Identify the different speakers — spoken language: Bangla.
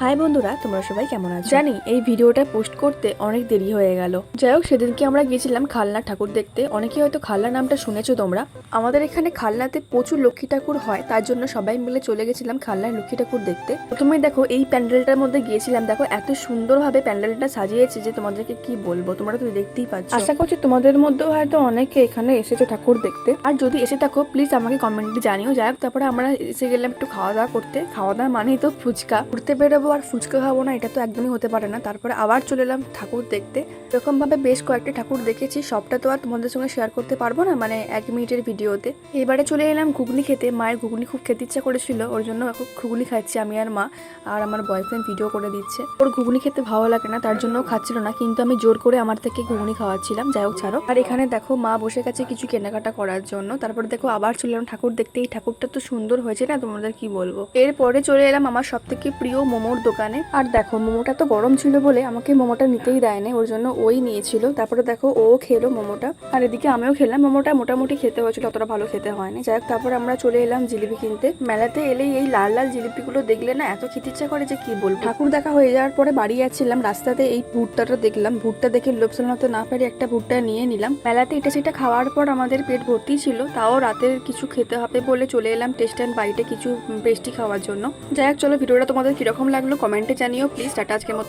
Speaker 1: হাই বন্ধুরা, তোমরা সবাই কেমন আছো? জানি এই ভিডিওটা পোস্ট করতে অনেক দেরি হয়ে গেল। যাই হোক, সেদিনকে আমরা গেছিলাম খালনা ঠাকুর দেখতে। অনেকে হয়তো খালনা নামটা শুনেছো তোমরা। আমাদের এখানে খালনাতে প্রচুর লক্ষ্মী ঠাকুর হয়, তার জন্য সবাই মিলে চলে গেছিলাম খালনায় লক্ষ্মী ঠাকুর দেখতে। প্রথমে দেখো এই প্যান্ডেলটার মধ্যে গিয়েছিলাম, দেখো এত সুন্দরভাবে প্যান্ডেলটা সাজিয়েছে যে তোমাদেরকে কি বলবো, তোমরা তো দেখতেই পাচ্ছ। আশা করছি তোমাদের মধ্যেও হয়তো অনেকে এখানে এসেছো ঠাকুর দেখতে, আর যদি এসে থাকো প্লিজ আমাকে কমেন্টে জানিও। যাই হোক, তারপরে আমরা এসে গেলাম একটু খাওয়া দাওয়া করতে। খাওয়া দাওয়া মানেই তো ফুচকা। ঘুরতে বেরোবো আর ফুচকা খাবো না, এটা তো একদমই হতে পারে না। তারপরে আবার চলে এলাম ঠাকুর দেখতে। এরকম ভাবে বেশ কয়েকটা ঠাকুর দেখেছি, সবটা তো আর তোমাদের সঙ্গে শেয়ার করতে পারবো না, মানে 1 মিনিটের ভিডিওতে। এবারে চলে এলাম ঘুগনি খেতে। মায়ের ঘুগনি খুব খেতে ইচ্ছা করেছিল, ওর জন্য ঘুগনি খাচ্ছি আমি আর মা। আর আমার বয়ফ্রেন্ড ভিডিও করে দিচ্ছে। ওর ঘুগনি খেতে ভালো লাগে না, তার জন্য খাচ্ছিল না, কিন্তু আমি জোর করে আমার থেকে ঘুগনি খাওয়াচ্ছিলাম। যাই হোক, ছাড়ো। আর এখানে দেখো মা বসে গেছে কিছু কেনাকাটা করার জন্য। তারপরে দেখো আবার চলে এলাম ঠাকুর দেখতে। এই ঠাকুরটা তো সুন্দর হয়েছে না, তোমাদের কি বলবো। এরপরে চলে এলাম আমার সব থেকে প্রিয় মোমোর দোকানে। আর দেখো মোমোটা তো গরম ছিল বলে আমাকে মোমোটা নিতেই দেয়নি, ওর জন্য ওই নিয়েছিল। তারপরে দেখো ও খেলো মোমোটা, আর এদিকে আমিও খেলাম। মোমোটা মোটামুটি খেতে হয়েছিল, অতটা ভালো খেতে হয়নি। যাই হোক, তারপর আমরা চলে এলাম জিলিপি কিনতে। মেলাতে এলেই এই লাল লাল জিলিপিগুলো দেখলে না এত খেতে ইচ্ছা করে যে কি বলবো। ঠাকুর দেখা হয়ে যাওয়ার পরে বাড়ি যাচ্ছিলাম, রাস্তাতে এই ভুট্টাটা দেখলাম। ভুট্টা দেখে লোভ সামলাতে না পারি একটা ভুট্টা নিয়ে নিলাম। মেলাতে এটা সেটা খাওয়ার পর আমাদের পেট ভর্তি ছিল, তাও রাতের কিছু খেতে হবে বলে চলে এলাম টেস্ট অ্যান্ড বাইটে কিছু পেস্ট্রি খাওয়ার জন্য। যাই হোক, চলো ভিডিওটা তোমাদের কিরকম লাগলো কমেন্টে জানিও প্লিজ। টাটা, আজকের মতো।